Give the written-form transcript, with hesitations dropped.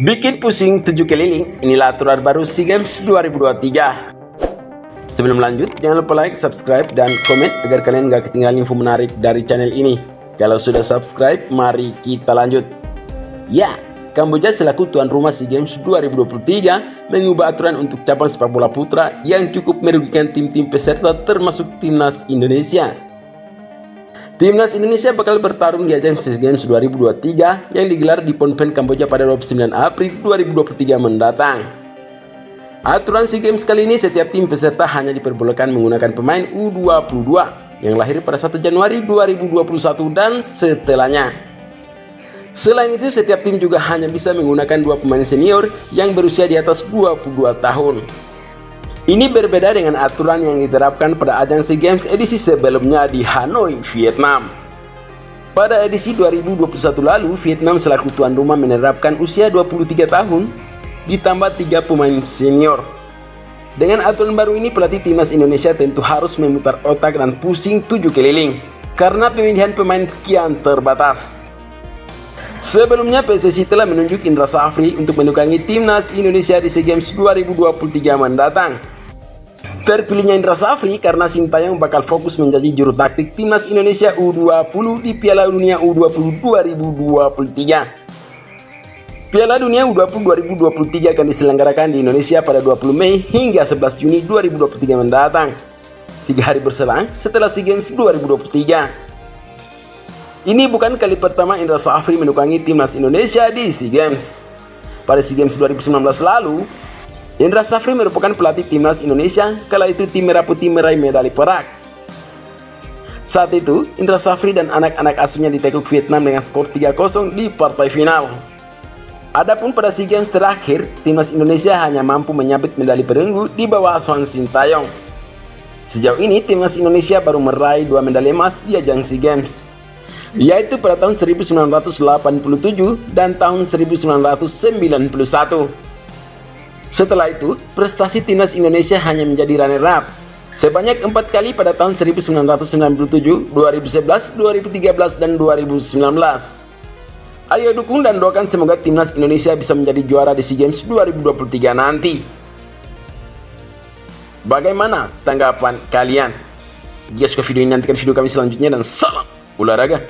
Bikin pusing 7 keliling, inilah aturan baru SEA Games 2023. Sebelum lanjut, jangan lupa like, subscribe, dan komen agar kalian gak ketinggalan info menarik dari channel ini. Kalau sudah subscribe, mari kita lanjut. Ya, Kamboja selaku tuan rumah SEA Games 2023 mengubah aturan untuk cabang sepak bola putra yang cukup merugikan tim-tim peserta termasuk timnas Indonesia. Timnas Indonesia bakal bertarung di ajang SEA Games 2023 yang digelar di Phnom Penh, Kamboja pada 29 April 2023 mendatang. Aturan SEA Games kali ini setiap tim peserta hanya diperbolehkan menggunakan pemain U22 yang lahir pada 1 Januari 2021 dan setelahnya. Selain itu, setiap tim juga hanya bisa menggunakan 2 pemain senior yang berusia di atas 22 tahun. Ini berbeda dengan aturan yang diterapkan pada ajang SEA Games edisi sebelumnya di Hanoi, Vietnam. Pada edisi 2021 lalu, Vietnam selaku tuan rumah menerapkan usia 23 tahun ditambah 3 pemain senior. Dengan aturan baru ini, pelatih timnas Indonesia tentu harus memutar otak dan pusing 7 keliling karena pemilihan pemain kian terbatas. Sebelumnya, PSSI telah menunjuk Indra Safri untuk menukangi timnas Indonesia di SEA Games 2023 mendatang. Terpilihnya Indra Safri karena Sintayong bakal fokus menjadi juru taktik timnas Indonesia U20 di Piala Dunia U20 2023. Piala Dunia U20 2023 akan diselenggarakan di Indonesia pada 20 Mei hingga 11 Juni 2023 mendatang, 3 hari berselang setelah SEA Games 2023. Ini bukan kali pertama Indra Safri menukangi timnas Indonesia di SEA Games. Pada SEA Games 2019 lalu, Indra Safri merupakan pelatih timnas Indonesia kala itu tim merah putih meraih medali perak. Saat itu, Indra Safri dan anak-anak asuhnya ditekuk Vietnam dengan skor 3-0 di partai final. Adapun pada SEA Games terakhir, timnas Indonesia hanya mampu menyabet medali perunggu di bawah asuhan Sintayong. Sejauh ini, timnas Indonesia baru meraih 2 medali emas di ajang SEA Games, yaitu pada tahun 1987 dan tahun 1991. Setelah itu, prestasi timnas Indonesia hanya menjadi runner-up sebanyak 4 kali pada tahun 1997, 2011, 2013, dan 2019. Ayo dukung dan doakan semoga timnas Indonesia bisa menjadi juara di SEA Games 2023 nanti. Bagaimana tanggapan kalian? Jika suka video ini, nantikan video kami selanjutnya dan salam olahraga.